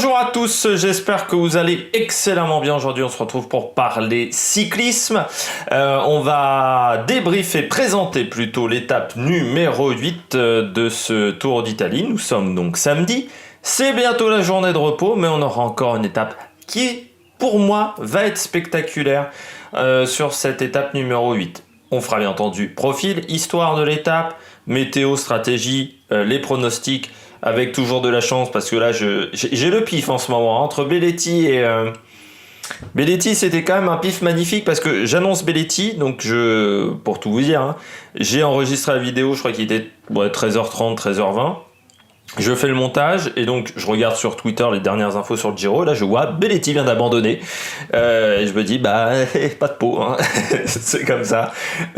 Bonjour à tous, j'espère que vous allez excellemment bien. Aujourd'hui, on se retrouve pour parler cyclisme. On va débriefer, présenter plutôt l'étape numéro 8 de ce Tour d'Italie. Nous sommes donc samedi. C'est bientôt la journée de repos, mais on aura encore une étape qui, pour moi, va être spectaculaire sur cette étape numéro 8. On fera bien entendu profil, histoire de l'étape, météo, stratégie, les pronostics, avec toujours de la chance, parce que là, j'ai le pif en ce moment. Entre Belletti et... Belletti, c'était quand même un pif magnifique, parce que j'annonce Belletti, donc pour tout vous dire, hein, j'ai enregistré la vidéo, je crois qu'il était 13h30, 13h20. Je fais le montage et donc je regarde sur Twitter les dernières infos sur le Giro. Là, je vois Belletti vient d'abandonner. Et je me dis, pas de peau. Hein. C'est comme ça.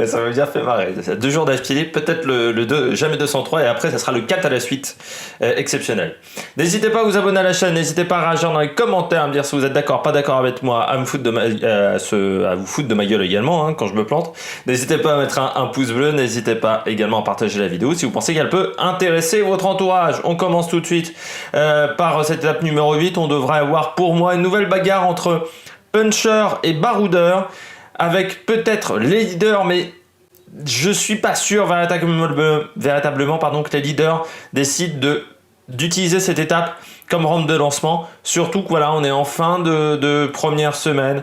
Ça m'a bien fait marrer. 2 jours d'affilée, peut-être le 2, jamais 203. Et après, ça sera le 4 à la suite. Exceptionnel. N'hésitez pas à vous abonner à la chaîne. N'hésitez pas à réagir dans les commentaires, à me dire si vous êtes d'accord, pas d'accord avec moi, à vous foutre de ma gueule également, hein, quand je me plante. N'hésitez pas à mettre un pouce bleu. N'hésitez pas également à partager la vidéo si vous pensez qu'elle peut intéresser votre entourage. On commence tout de suite par cette étape numéro 8. On devrait avoir pour moi une nouvelle bagarre entre puncher et baroudeur, avec peut-être les leaders, mais je suis pas sûr véritablement que les leaders décident d'utiliser cette étape comme rampe de lancement. Surtout que voilà, on est en fin de première semaine.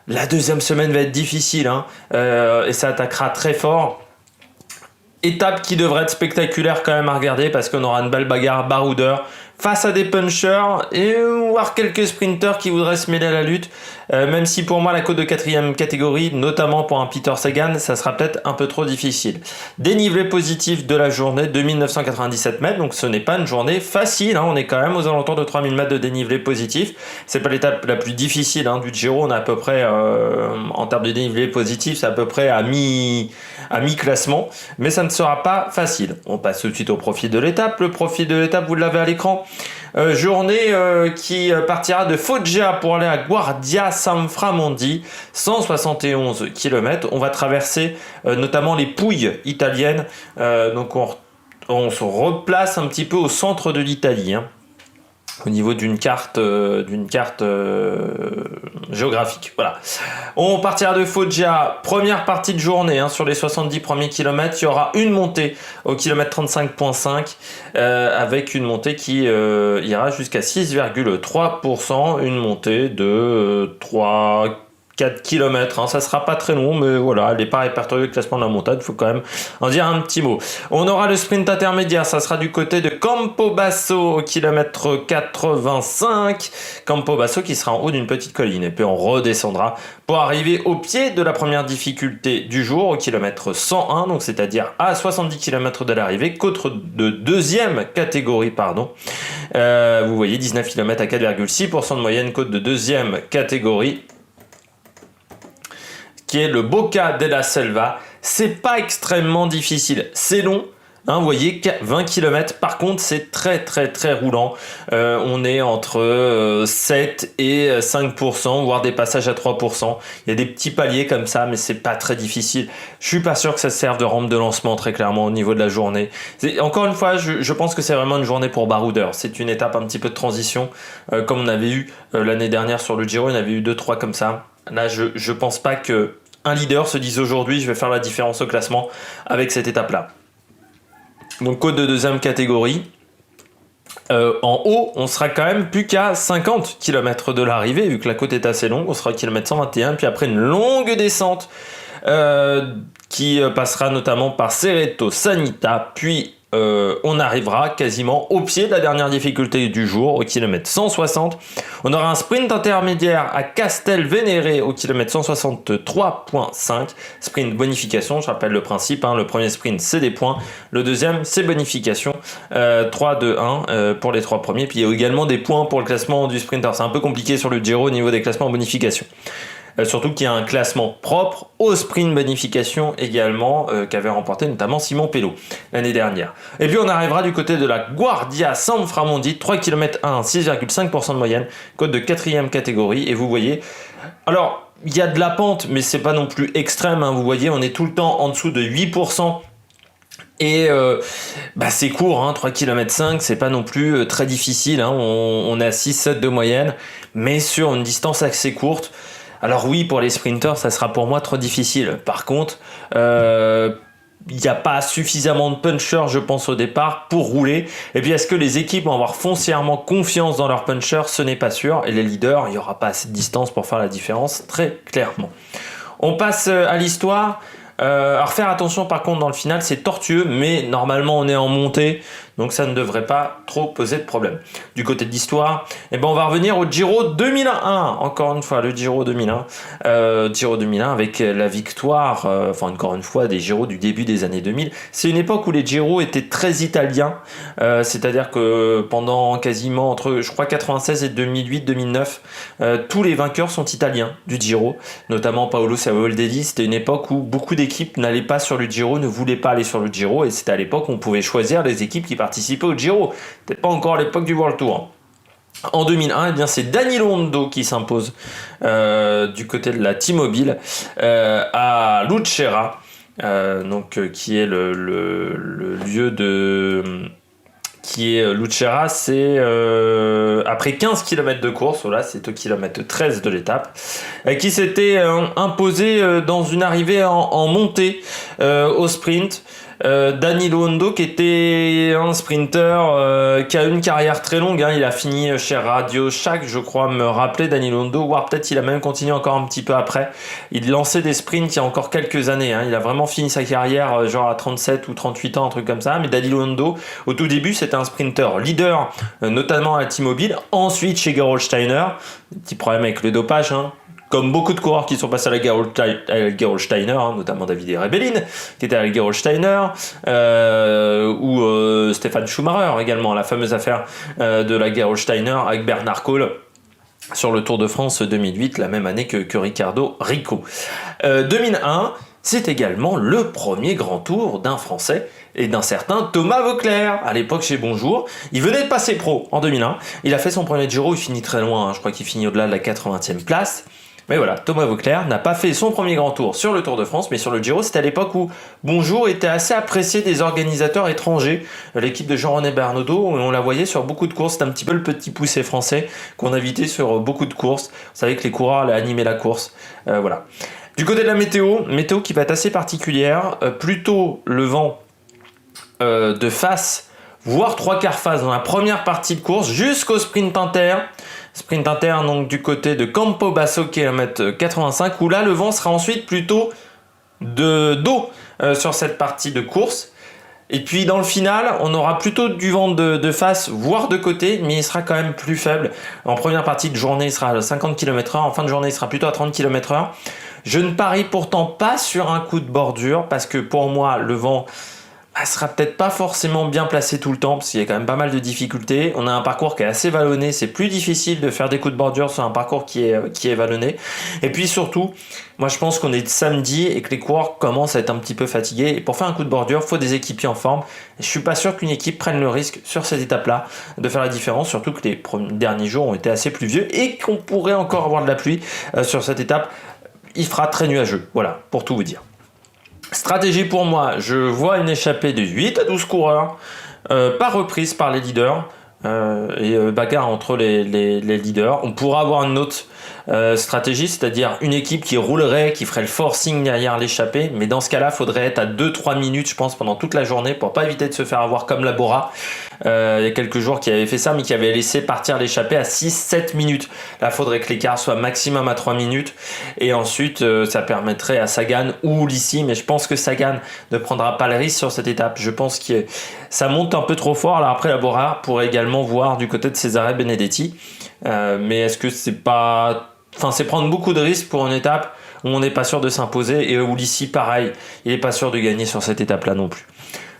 La deuxième semaine va être difficile, hein, et ça attaquera très fort. Étape qui devrait être spectaculaire quand même à regarder, parce qu'on aura une belle bagarre baroudeur face à des punchers et voir quelques sprinters qui voudraient se mêler à la lutte. Même si pour moi la côte de 4e catégorie, notamment pour un Peter Sagan, ça sera peut-être un peu trop difficile. Dénivelé positif de la journée, 2997 mètres, donc ce n'est pas une journée facile, hein. On est quand même aux alentours de 3000 mètres de dénivelé positif. C'est pas l'étape la plus difficile, hein, du Giro. On est à peu près, en termes de dénivelé positif, c'est à peu près à mi-classement, mais ça ne sera pas facile. On passe tout de suite au profil de l'étape. Le profil de l'étape, vous l'avez à l'écran. Journée qui partira de Foggia pour aller à Guardia Sanframondi, 171 km. On va traverser notamment les Pouilles italiennes, donc on se replace un petit peu au centre de l'Italie, hein, au niveau d'une carte géographique. Voilà. On partira de Foggia, première partie de journée, hein, sur les 70 premiers kilomètres. Il y aura une montée au kilomètre 35.5, avec une montée qui ira jusqu'à 6,3%, une montée de 4 km, hein. Ça sera pas très long, mais voilà, elle n'est pas répertoriée au classement de la montagne, il faut quand même en dire un petit mot. On aura le sprint intermédiaire, ça sera du côté de Campobasso au kilomètre 85. Campobasso qui sera en haut d'une petite colline, et puis on redescendra pour arriver au pied de la première difficulté du jour, au kilomètre 101, donc c'est-à-dire à 70 km de l'arrivée, côte de 2e catégorie, pardon. Vous voyez, 19 km à 4,6% de moyenne, côte de 2e catégorie, qui est le Boca della Selva. C'est pas extrêmement difficile, c'est long, hein, vous voyez, 20 km, par contre c'est très très très roulant. On est entre 7 et 5%, voire des passages à 3%. Il y a des petits paliers comme ça, mais c'est pas très difficile. Je suis pas sûr que ça serve de rampe de lancement très clairement au niveau de la journée. Encore une fois, je pense que c'est vraiment une journée pour baroudeur. C'est une étape un petit peu de transition, comme on avait eu l'année dernière sur le Giro, on avait eu 2-3 comme ça. Là, je pense pas que un leader se dise aujourd'hui je vais faire la différence au classement avec cette étape-là. Donc côte de 2e catégorie. En haut, on sera quand même plus qu'à 50 km de l'arrivée, vu que la côte est assez longue. On sera à km 121, puis après une longue descente qui passera notamment par Cerreto Sanita, puis on arrivera quasiment au pied de la dernière difficulté du jour, au kilomètre 160. On aura un sprint intermédiaire à Castelvenere au kilomètre 163.5. Sprint bonification, je rappelle le principe, hein, le premier sprint c'est des points, le deuxième c'est bonification, 3, 2, 1 pour les 3 premiers. Puis il y a également des points pour le classement du sprinter. C'est un peu compliqué sur le Giro au niveau des classements en bonification. Surtout qu'il y a un classement propre au sprint bonification également, qu'avait remporté notamment Simon Pello l'année dernière. Et puis on arrivera du côté de la Guardia Sanframondi, 3 km 1, 6,5% de moyenne, côte de 4e catégorie, et vous voyez, alors il y a de la pente, mais c'est pas non plus extrême, hein, vous voyez, on est tout le temps en dessous de 8%, Et c'est court, 3 km 5, c'est pas non plus très difficile, on est à 6-7 de moyenne, mais sur une distance assez courte. Alors oui, pour les sprinters, ça sera pour moi trop difficile. Par contre, il n'y a pas suffisamment de punchers, je pense, au départ pour rouler. Et puis, est-ce que les équipes vont avoir foncièrement confiance dans leurs punchers? Ce n'est pas sûr. Et les leaders, il n'y aura pas assez de distance pour faire la différence, très clairement. On passe à l'histoire. Alors faire attention par contre dans le final, c'est tortueux, mais normalement on est en montée, donc ça ne devrait pas trop poser de problème. Du côté de l'histoire, on va revenir au Giro 2001, encore une fois le Giro 2001, Giro 2001 avec la victoire, encore une fois des Giros du début des années 2000. C'est une époque où les Giros étaient très italiens, c'est-à-dire que pendant quasiment entre, je crois, 96 et 2008-2009, tous les vainqueurs sont italiens du Giro, notamment Paolo Savoldelli. C'était une époque où beaucoup d'équipes n'allaient pas sur le Giro, ne voulaient pas aller sur le Giro, et c'était à l'époque où on pouvait choisir les équipes qui participaient au Giro. Peut-être pas encore à l'époque du World Tour. En 2001, c'est Danilo Hondo qui s'impose du côté de la T-Mobile à Lucera, qui est le lieu de... qui est Lucera, c'est après 15 km de course, voilà, c'est au kilomètre 13 de l'étape, qui s'était imposé dans une arrivée en montée au sprint. Danilo Hondo, qui était un sprinter qui a une carrière très longue, il a fini chez Radio Shack, je crois me rappeler, Danilo Hondo, voire peut-être il a même continué encore un petit peu après. Il lançait des sprints il y a encore quelques années, il a vraiment fini sa carrière genre à 37 ou 38 ans, un truc comme ça. Mais Danilo Hondo, au tout début, c'était un sprinter leader, notamment à la T-Mobile, ensuite chez Gerolsteiner, petit problème avec le dopage, comme beaucoup de coureurs qui sont passés à la Gerolsteiner, notamment Davide Rebellin, qui était à la Gerolsteiner, ou Stefan Schumacher également, la fameuse affaire de la Gerolsteiner avec Bernard Cole sur le Tour de France 2008, la même année que Ricardo Rico. 2001, c'est également le premier grand tour d'un Français et d'un certain Thomas Voeckler, à l'époque chez Bonjour. Il venait de passer pro en 2001, il a fait son premier Giro, il finit très loin, je crois qu'il finit au-delà de la 80e place. Mais voilà, Thomas Voeckler n'a pas fait son premier grand tour sur le Tour de France, mais sur le Giro, c'était à l'époque où Bonjour était assez apprécié des organisateurs étrangers. L'équipe de Jean-René Bernaudot, on la voyait sur beaucoup de courses, c'était un petit peu le petit poussé français qu'on invitait sur beaucoup de courses. Vous savez que les coureurs allaient animer la course, voilà. Du côté de la météo qui va être assez particulière, plutôt le vent de face, voire 3/4 face dans la première partie de course, jusqu'au sprint inter. Sprint interne donc du côté de Campobasso, kilomètre 85, où là le vent sera ensuite plutôt de dos sur cette partie de course. Et puis dans le final, on aura plutôt du vent de face, voire de côté, mais il sera quand même plus faible. En première partie de journée, il sera à 50 km/h, en fin de journée, il sera plutôt à 30 km/h. Je ne parie pourtant pas sur un coup de bordure, parce que pour moi, le vent sera peut-être pas forcément bien placé tout le temps, parce qu'il y a quand même pas mal de difficultés. On a un parcours qui est assez vallonné, c'est plus difficile de faire des coups de bordure sur un parcours qui est vallonné. Et puis surtout, moi je pense qu'on est samedi et que les coureurs commencent à être un petit peu fatigués. Et pour faire un coup de bordure, il faut des équipiers en forme. Et je suis pas sûr qu'une équipe prenne le risque sur cette étape-là de faire la différence, surtout que les derniers jours ont été assez pluvieux et qu'on pourrait encore avoir de la pluie sur cette étape. Il fera très nuageux, voilà, pour tout vous dire. Stratégie pour moi, je vois une échappée de 8 à 12 coureurs, par reprise par les leaders, et bagarre entre les leaders. On pourra avoir une autre stratégie, c'est-à-dire une équipe qui roulerait, qui ferait le forcing derrière l'échappée, mais dans ce cas-là, il faudrait être à 2-3 minutes, je pense, pendant toute la journée, pour pas éviter de se faire avoir comme la Bora. Il y a quelques jours qui avait fait ça, mais qui avait laissé partir l'échappée à 6-7 minutes. Là, il faudrait que l'écart soit maximum à 3 minutes, et ensuite, ça permettrait à Sagan ou Ulissi, mais je pense que Sagan ne prendra pas le risque sur cette étape. Je pense que ça monte un peu trop fort. Alors après, la Bora pourrait également voir du côté de Cesare Benedetti, mais est-ce que c'est pas... Enfin, c'est prendre beaucoup de risques pour une étape où on n'est pas sûr de s'imposer, et Ulissi, pareil, il n'est pas sûr de gagner sur cette étape-là non plus.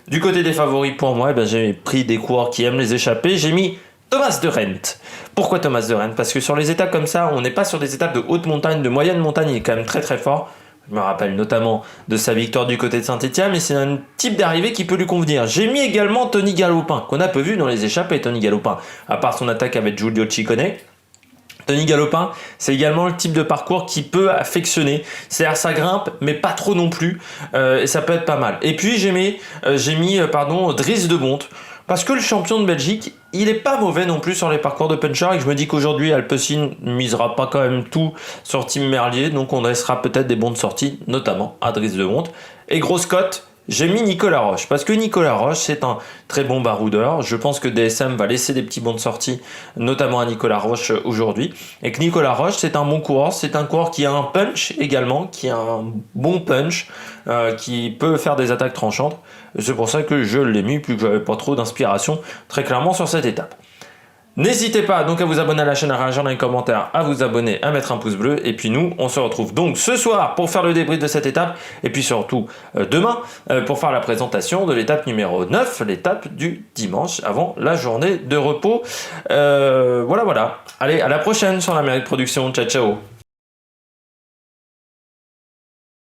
Du côté des favoris pour moi, j'ai pris des coureurs qui aiment les échappées, j'ai mis Thomas de Rent. Pourquoi Thomas de Rent? Parce que sur les étapes comme ça, on n'est pas sur des étapes de haute montagne, de moyenne montagne, il est quand même très très fort. Je me rappelle notamment de sa victoire du côté de Saint-Etienne, mais c'est un type d'arrivée qui peut lui convenir. J'ai mis également Tony Galopin, qu'on a peu vu dans les échappées, Tony Galopin, à part son attaque avec Giulio Ciccone. Tony Galopin, c'est également le type de parcours qui peut affectionner. C'est-à-dire ça grimpe, mais pas trop non plus, et ça peut être pas mal. Et puis j'ai mis Dries de Bondt, parce que le champion de Belgique, il est pas mauvais non plus sur les parcours de puncher, et que je me dis qu'aujourd'hui Alpecin ne misera pas quand même tout sur Tim Merlier, donc on laissera peut-être des bons de sortie, notamment à Dries de Bondt. Et grosse cote, j'ai mis Nicolas Roche, parce que Nicolas Roche, c'est un très bon baroudeur. Je pense que DSM va laisser des petits bons de sortie, notamment à Nicolas Roche aujourd'hui. Et que Nicolas Roche, c'est un bon coureur, c'est un coureur qui a un punch également, qui a un bon punch, qui peut faire des attaques tranchantes. C'est pour ça que je l'ai mis, puis que j'avais pas trop d'inspiration, très clairement, sur cette étape. N'hésitez pas donc à vous abonner à la chaîne, à réagir dans les commentaires, à vous abonner, à mettre un pouce bleu. Et puis nous, on se retrouve donc ce soir pour faire le débrief de cette étape. Et puis surtout demain pour faire la présentation de l'étape numéro 9, l'étape du dimanche avant la journée de repos. Voilà. Allez, à la prochaine sur l'Amérique Production. Ciao, ciao.